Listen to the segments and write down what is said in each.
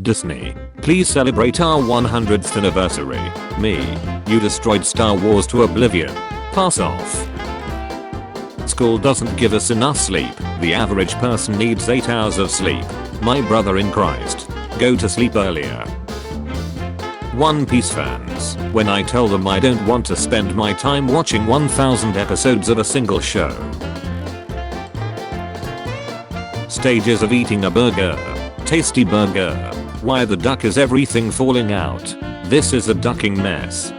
Disney, please celebrate our 100th anniversary. Me, you destroyed Star Wars to oblivion. Pass off. School doesn't give us enough sleep. The average person needs 8 hours of sleep. My brother in Christ. Go to sleep earlier. One Piece fans, when I tell them I don't want to spend my time watching 1000 episodes of a single show. Stages of eating a burger. Tasty burger. Why the duck is everything falling out? This is a ducking mess.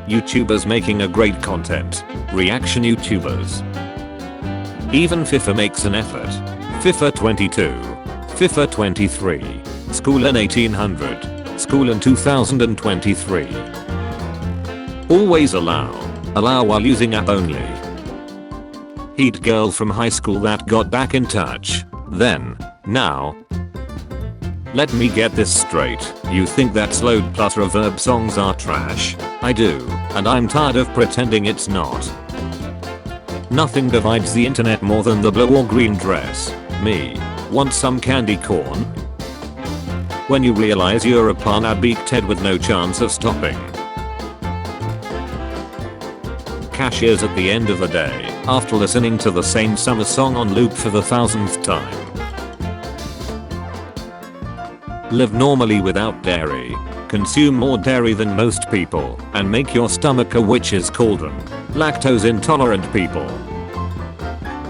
YouTubers making a great content. Reaction YouTubers. Even FIFA makes an effort. FIFA 22. FIFA 23. School in 1800. School in 2023. Always allow. Allow while using app only. Heat girl from high school that got back in touch. Then. Now. Let me get this straight. You think that slowed plus reverb songs are trash? I do, and I'm tired of pretending it's not. Nothing divides the internet more than the blue or green dress. Me. Want some candy corn? When you realize you're a pana-beaked head with no chance of stopping. Cashiers at the end of the day, after listening to the same summer song on loop for the 1000th time. Live normally without dairy. Consume more dairy than most people and make your stomach a witch's cauldron. Lactose intolerant people.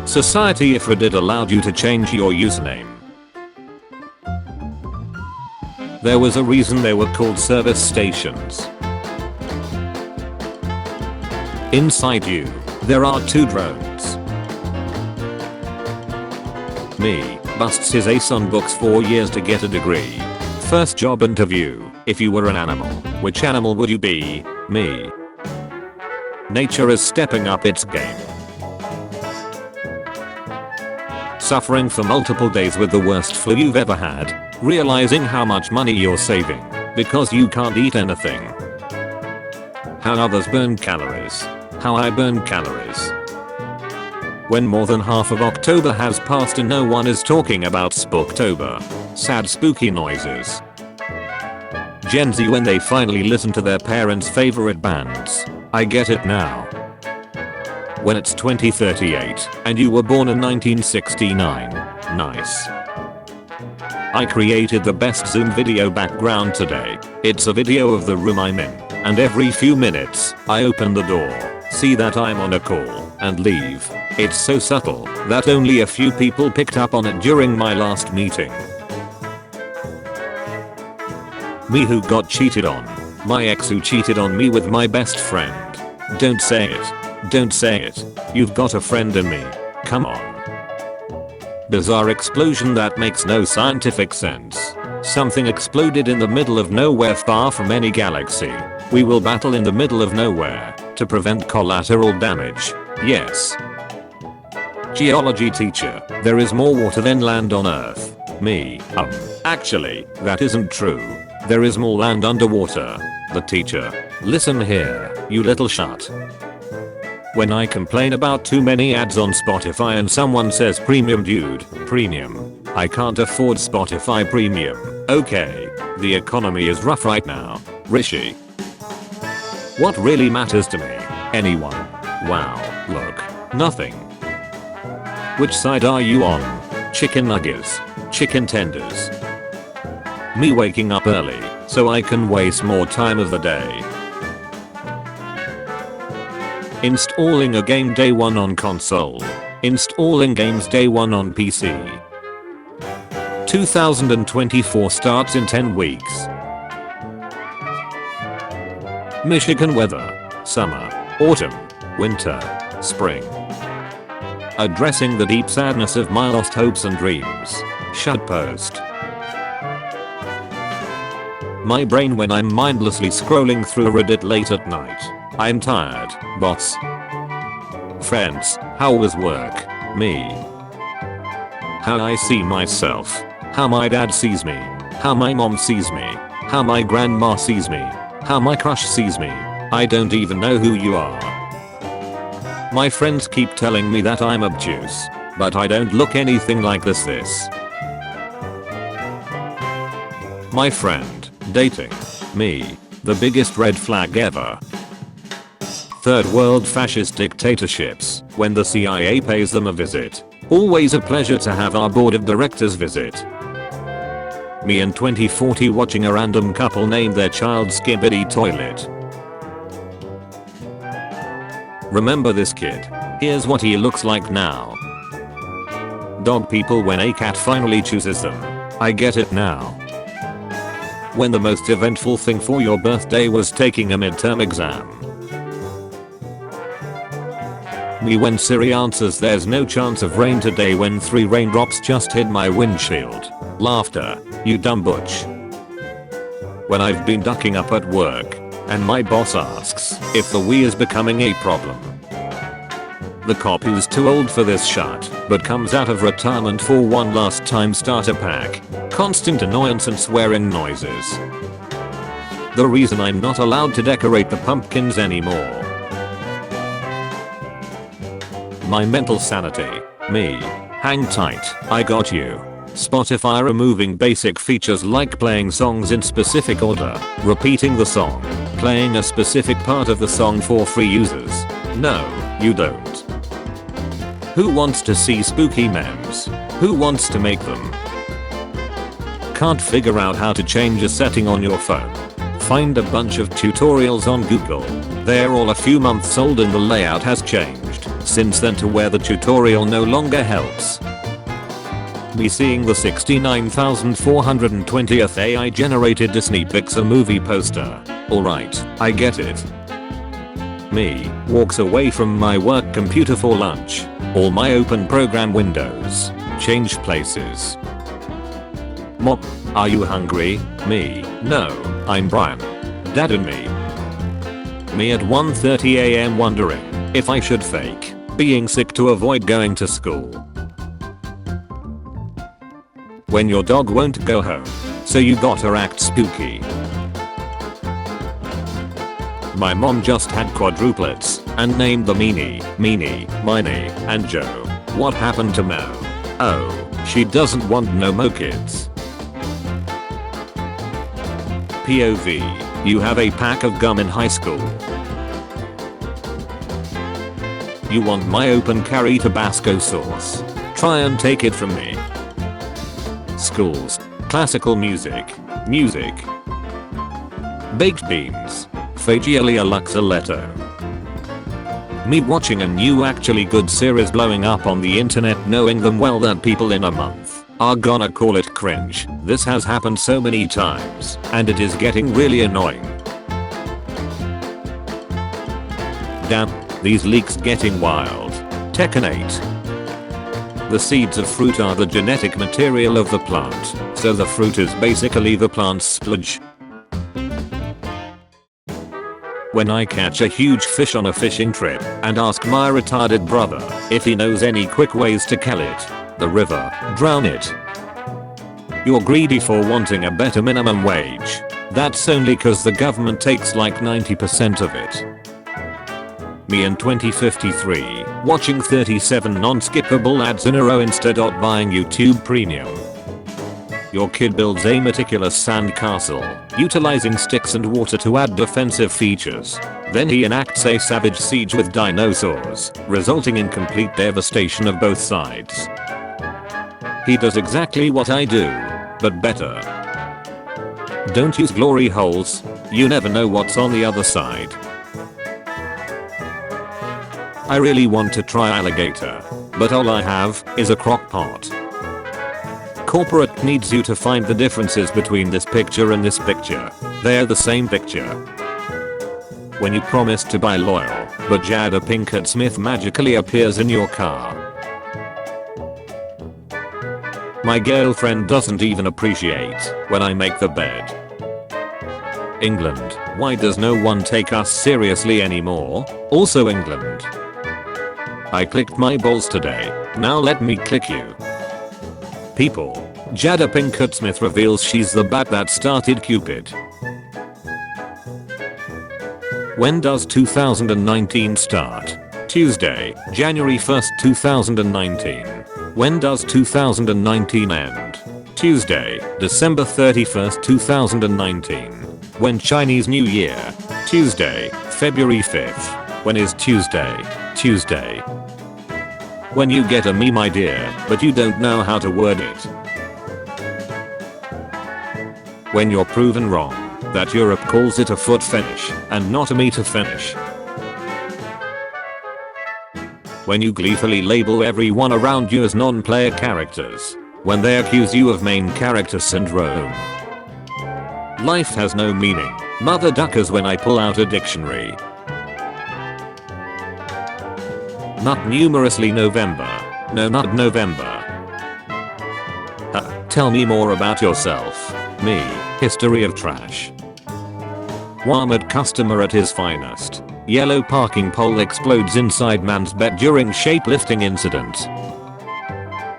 Society if Reddit allowed you to change your username. There was a reason they were called service stations. Inside you, there are 2 drones. Me, busts his ace on books 4 years to get a degree. First job interview, if you were an animal, which animal would you be? Me. Nature is stepping up its game. Suffering for multiple days with the worst flu you've ever had, realizing how much money you're saving, because you can't eat anything. How others burn calories. How I burn calories. When more than half of October has passed and no one is talking about Spooktober. Sad spooky noises. Gen Z when they finally listen to their parents' favorite bands. I get it now. When it's 2038 and you were born in 1969. Nice. I created the best Zoom video background today. It's a video of the room I'm in, and every few minutes, I open the door, see that I'm on a call, and leave. It's so subtle that only a few people picked up on it during my last meeting. Me who got cheated on. My ex who cheated on me with my best friend. Don't say it. Don't say it. You've got a friend in me. Come on. Bizarre explosion that makes no scientific sense. Something exploded in the middle of nowhere far from any galaxy. We will battle in the middle of nowhere to prevent collateral damage. Yes. Geology teacher, there is more water than land on Earth. Me, actually, that isn't true. There is more land underwater. The teacher, listen here, you little shut. When I complain about too many ads on Spotify and someone says premium dude, premium. I can't afford Spotify premium. Okay, the economy is rough right now. Rishi. What really matters to me? Anyone? Wow, look, nothing. Which side are you on? Chicken nuggets? Chicken tenders? Me waking up early so I can waste more time of the day. Installing a game day 1 on console. Installing games day 1 on PC. 2024 starts in 10 weeks. Michigan weather. Summer. Autumn. Winter. Spring. Addressing the deep sadness of my lost hopes and dreams. Shut post. My brain when I'm mindlessly scrolling through Reddit late at night. I'm tired, boss. Friends, how was work? Me. How I see myself. How my dad sees me. How my mom sees me. How my grandma sees me. How my crush sees me. I don't even know who you are. My friends keep telling me that I'm obtuse, but I don't look anything like this. My friend, dating me. The biggest red flag ever. Third world fascist dictatorships, when the CIA pays them a visit. Always a pleasure to have our board of directors visit. Me in 2040 watching a random couple name their child Skibbity Toilet. Remember this kid? Here's what he looks like now. Dog people when a cat finally chooses them. I get it now. When the most eventful thing for your birthday was taking a midterm exam. Me when Siri answers there's no chance of rain today when 3 raindrops just hit my windshield. Laughter, you dumb butch. When I've been ducking up at work, and my boss asks if the Wii is becoming a problem. The cop who's too old for this shit, but comes out of retirement for one last time starter pack. Constant annoyance and swearing noises. The reason I'm not allowed to decorate the pumpkins anymore. My mental sanity. Me. Hang tight, I got you. Spotify removing basic features like playing songs in specific order, repeating the song, playing a specific part of the song for free users. No, you don't. Who wants to see spooky memes? Who wants to make them? Can't figure out how to change a setting on your phone? Find a bunch of tutorials on Google. They're all a few months old and the layout has changed since then to where the tutorial no longer helps. Me seeing the 69,420th AI generated Disney Pixar movie poster. Alright, I get it. Me walks away from my work computer for lunch. All my open program windows change places. Mop, are you hungry? Me, no, I'm Brian. Dad and me. Me at 1:30 AM wondering if I should fake being sick to avoid going to school. When your dog won't go home, so you gotta act spooky. My mom just had quadruplets and named them Meanie, Miney, and Joe. What happened to Mo? Oh, she doesn't want no more kids. POV, you have a pack of gum in high school. You want my open carry Tabasco sauce? Try and take it from me. Schools, classical music, baked beans, fagioli luxaletto. Me watching a new actually good series blowing up on the internet knowing them well that people in a month are gonna call it cringe. This has happened so many times and it is getting really annoying. Damn, these leaks getting wild. Tekken 8. The seeds of fruit are the genetic material of the plant, so the fruit is basically the plant's sludge. When I catch a huge fish on a fishing trip and ask my retarded brother if he knows any quick ways to kill it, the river, drown it. You're greedy for wanting a better minimum wage. That's only cause the government takes like 90% of it. Me in 2053, watching 37 non-skippable ads in a row instead of buying YouTube Premium. Your kid builds a meticulous sand castle, utilizing sticks and water to add defensive features. Then he enacts a savage siege with dinosaurs, resulting in complete devastation of both sides. He does exactly what I do, but better. Don't use glory holes, you never know what's on the other side. I really want to try alligator, but all I have is a crock pot. Corporate needs you to find the differences between this picture and this picture. They're the same picture. When you promise to buy loyal, but Jada Pinkett Smith magically appears in your car. My girlfriend doesn't even appreciate when I make the bed. England, why does no one take us seriously anymore? Also England. I clicked my balls today, now let me click you. People, Jada Pinkett Smith reveals she's the bat that started Cupid. When does 2019 start? Tuesday, January 1st, 2019. When does 2019 end? Tuesday, December 31st, 2019. When Chinese New Year? Tuesday, February 5th. When is Tuesday? Tuesday. When you get a meme idea, but you don't know how to word it. When you're proven wrong, that Europe calls it a foot fetish and not a meter fetish. When you gleefully label everyone around you as non-player characters, when they accuse you of main character syndrome. Life has no meaning, mother duckers, when I pull out a dictionary. Not numerously November. No, not November. Tell me more about yourself. Me. History of trash. Walmart customer at his finest. Yellow parking pole explodes inside man's bed during shapelifting incident.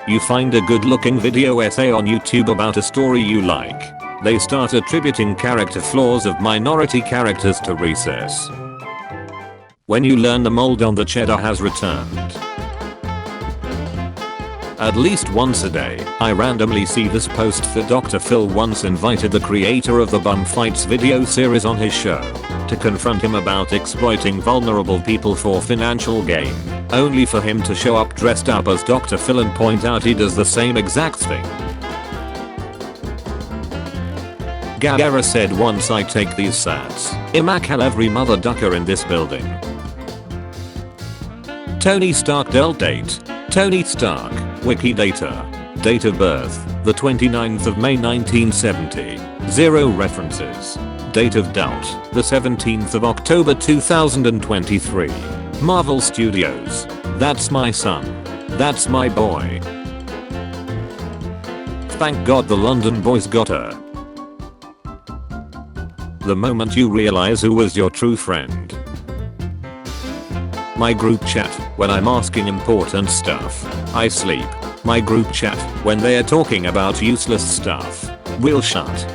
You find a good looking video essay on YouTube about a story you like. They start attributing character flaws of minority characters to recess. When you learn the mold on the cheddar has returned. At least once a day, I randomly see this post that Dr. Phil once invited the creator of the Bum Fights video series on his show to confront him about exploiting vulnerable people for financial gain, only for him to show up dressed up as Dr. Phil and point out he does the same exact thing. Gagara said once, I take these sats, Imakal every mother ducker in this building. Tony Stark del date. Tony Stark, Wikidata. Date of birth, the 29th of May 1970. 0 references. Date of doubt, the 17th of October 2023. Marvel Studios. That's my son. That's my boy. Thank God the London boys got her. The moment you realize who was your true friend. My group chat, when I'm asking important stuff. I sleep. My group chat, when they are talking about useless stuff. Will shut.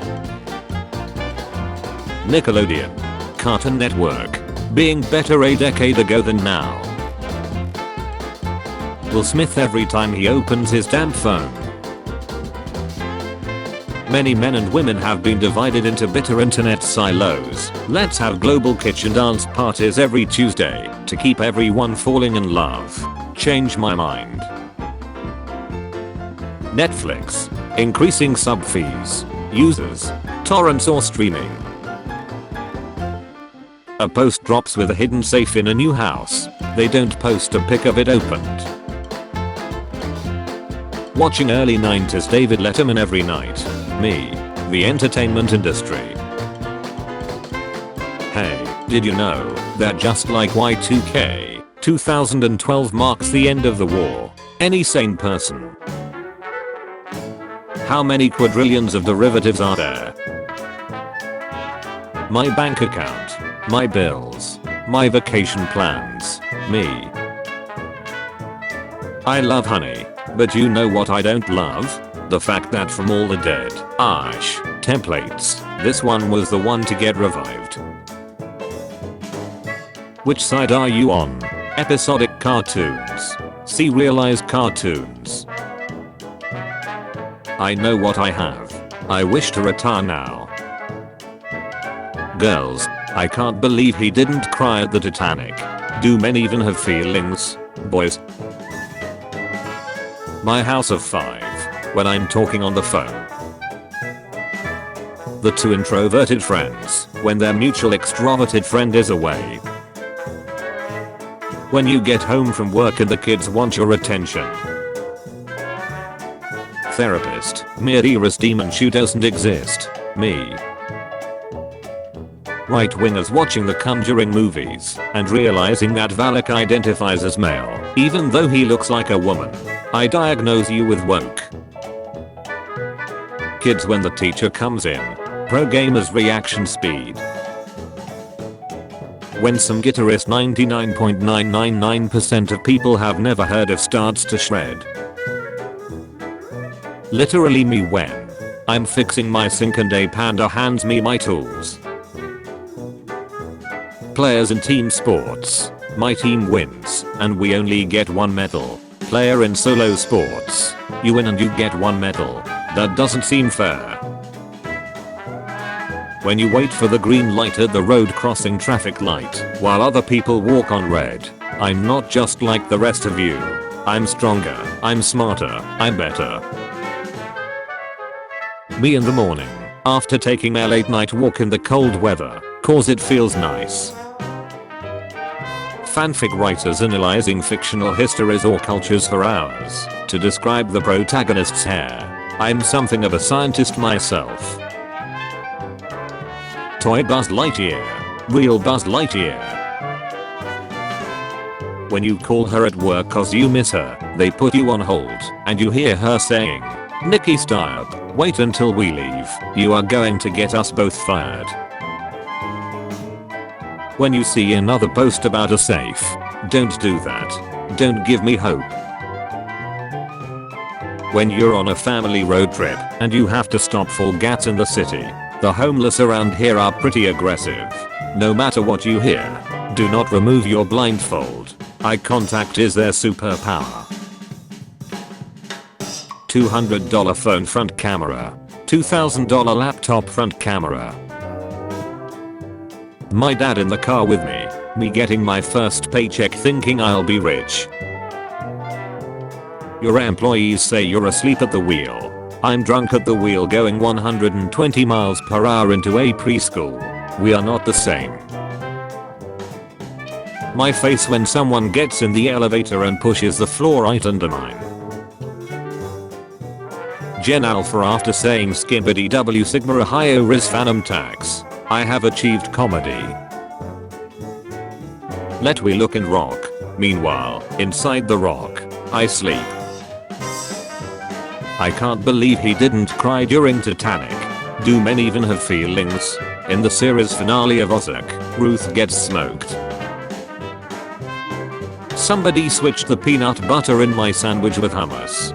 Nickelodeon. Cartoon Network. Being better a decade ago than now. Will Smith every time he opens his damn phone. Many men and women have been divided into bitter internet silos. Let's have global kitchen dance parties every Tuesday to keep everyone falling in love. Change my mind. Netflix. Increasing sub fees. Users. Torrents or streaming. A post drops with a hidden safe in a new house. They don't post a pic of it opened. Watching early 90s David Letterman every night. Me. The entertainment industry. Hey, did you know that just like Y2K, 2012 marks the end of the war? Any sane person? How many quadrillions of derivatives are there? My bank account. My bills. My vacation plans. Me. I love honey. But you know what I don't love? The fact that from all the dead Ash templates, this one was the one to get revived. Which side are you on? Episodic cartoons. Serialized cartoons. I know what I have. I wish to retire now. Girls, I can't believe he didn't cry at the Titanic. Do men even have feelings? Boys. My house of 5. When I'm talking on the phone. The 2 introverted friends, when their mutual extroverted friend is away. When you get home from work and the kids want your attention. Therapist, Miri's demon shoe doesn't exist. Me. Right-wingers watching the Conjuring movies and realizing that Valak identifies as male, even though he looks like a woman. I diagnose you with woke. Kids when the teacher comes in. Pro gamers reaction speed. When some guitarist 99.999% of people have never heard of starts to shred. Literally me when I'm fixing my sink and a panda hands me my tools. Players in team sports. My team wins and we only get 1 medal. Player in solo sports. You win and you get 1 medal. That doesn't seem fair. When you wait for the green light at the road crossing traffic light while other people walk on red. I'm not just like the rest of you. I'm stronger, I'm smarter, I'm better. Me in the morning, after taking a late night walk in the cold weather, cause it feels nice. Fanfic writers analyzing fictional histories or cultures for hours to describe the protagonist's hair. I'm something of a scientist myself. Toy Buzz Lightyear. Real Buzz Lightyear. When you call her at work cause you miss her, they put you on hold, and you hear her saying, "Nikki stop, wait until we leave, you are going to get us both fired." When you see another post about a safe, don't do that. Don't give me hope. When you're on a family road trip and you have to stop for gas in the city, the homeless around here are pretty aggressive. No matter what you hear, do not remove your blindfold. Eye contact is their superpower. $200 phone front camera. $2,000 laptop front camera. My dad in the car with me. Me getting my first paycheck thinking I'll be rich. Your employees say you're asleep at the wheel. I'm drunk at the wheel going 120 miles per hour into a preschool. We are not the same. My face when someone gets in the elevator and pushes the floor right under mine. Gen Alpha after saying skibbity W Sigma Ohio Riz Phantom Tax. I have achieved comedy. Let we look and rock. Meanwhile, inside the rock, I sleep. I can't believe he didn't cry during Titanic. Do men even have feelings? In the series finale of Ozark, Ruth gets smoked. Somebody switched the peanut butter in my sandwich with hummus.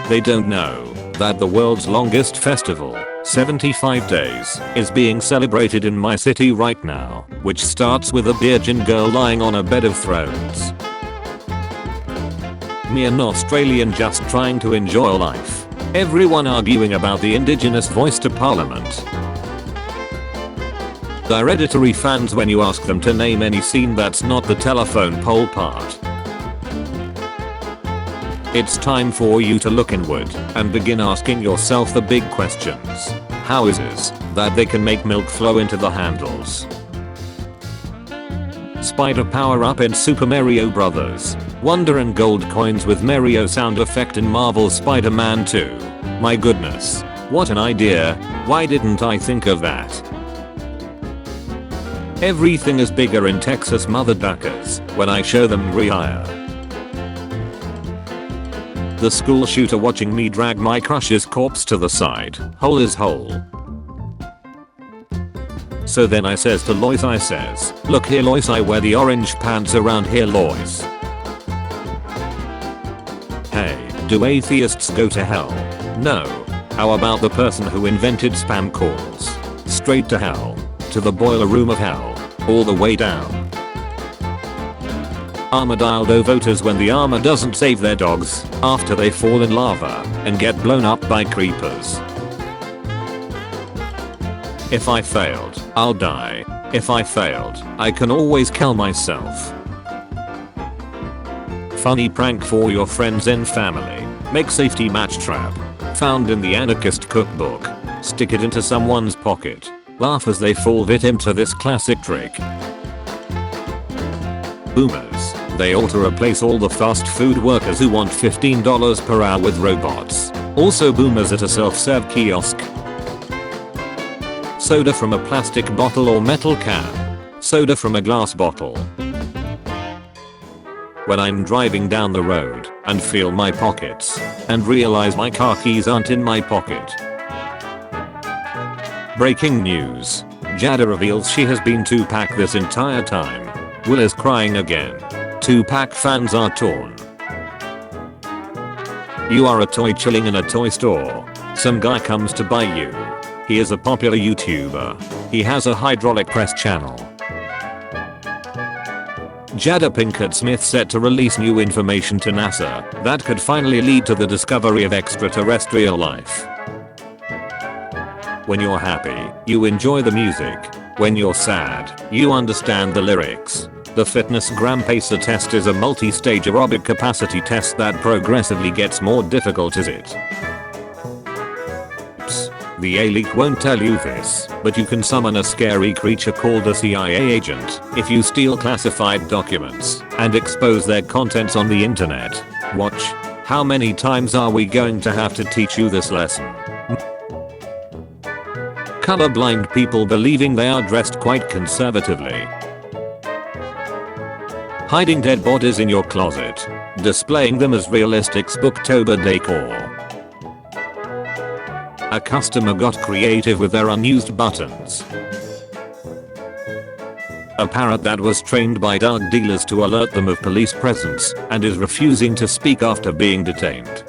They don't know that the world's longest festival, 75 days, is being celebrated in my city right now, which starts with a virgin girl lying on a bed of thrones. Me an Australian just trying to enjoy life. Everyone arguing about the indigenous voice to parliament. The hereditary fans when you ask them to name any scene that's not the telephone pole part. It's time for you to look inward and begin asking yourself the big questions. How is it that they can make milk flow into the handles? Spider power up in Super Mario Bros. Wonder and gold coins with Mario sound effect in Marvel Spider-Man 2. My goodness. What an idea. Why didn't I think of that? Everything is bigger in Texas mother duckers when I show them rehire. The school shooter watching me drag my crush's corpse to the side. Hole is hole. So then I says to Lois, I says, "Look here Lois, I wear the orange pants around here Lois." Hey, do atheists go to hell? No. How about the person who invented spam calls? Straight to hell. To the boiler room of hell. All the way down. Armadillo voters when the armor doesn't save their dogs after they fall in lava and get blown up by creepers. If I failed, I'll die. If I failed, I can always kill myself. Funny prank for your friends and family. Make safety match trap. Found in the anarchist cookbook. Stick it into someone's pocket. Laugh as they fall victim to this classic trick. Boomers. They ought to replace all the fast food workers who want $15 per hour with robots. Also boomers at a self-serve kiosk. Soda from a plastic bottle or metal can. Soda from a glass bottle. When I'm driving down the road and feel my pockets and realize my car keys aren't in my pocket. Breaking news. Jada reveals she has been Tupac this entire time. Will is crying again. Tupac fans are torn. You are a toy chilling in a toy store. Some guy comes to buy you. He is a popular YouTuber. He has a hydraulic press channel. Jada Pinkett Smith set to release new information to NASA that could finally lead to the discovery of extraterrestrial life. When you're happy, you enjoy the music. When you're sad, you understand the lyrics. The Fitness Gram Pacer test is a multi-stage aerobic capacity test that progressively gets more difficult as it. The A-Leak won't tell you this, but you can summon a scary creature called a CIA agent if you steal classified documents and expose their contents on the internet. Watch. How many times are we going to have to teach you this lesson? Colorblind people believing they are dressed quite conservatively. Hiding dead bodies in your closet. Displaying them as realistic Spooktober decor. A customer got creative with their unused buttons. A parrot that was trained by drug dealers to alert them of police presence and is refusing to speak after being detained.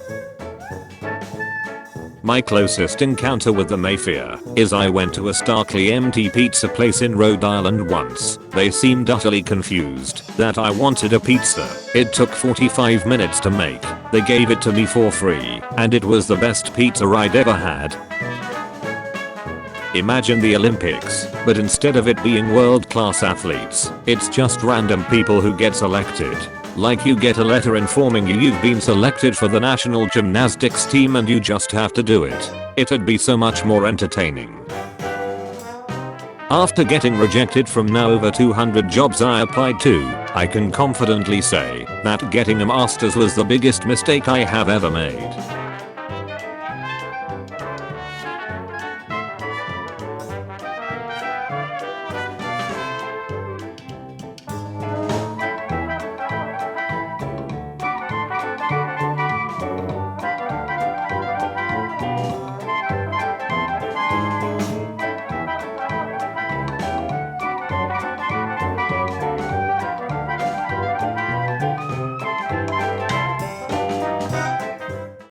My closest encounter with the mafia is I went to a starkly empty pizza place in Rhode Island once. They seemed utterly confused that I wanted a pizza. It took 45 minutes to make. They gave it to me for free, and it was the best pizza I'd ever had. Imagine the Olympics, but instead of it being world-class athletes, it's just random people who get selected. Like you get a letter informing you've been selected for the national gymnastics team and you just have to do it. It'd be so much more entertaining. After getting rejected from now over 200 jobs I applied to, I can confidently say that getting a master's was the biggest mistake I have ever made.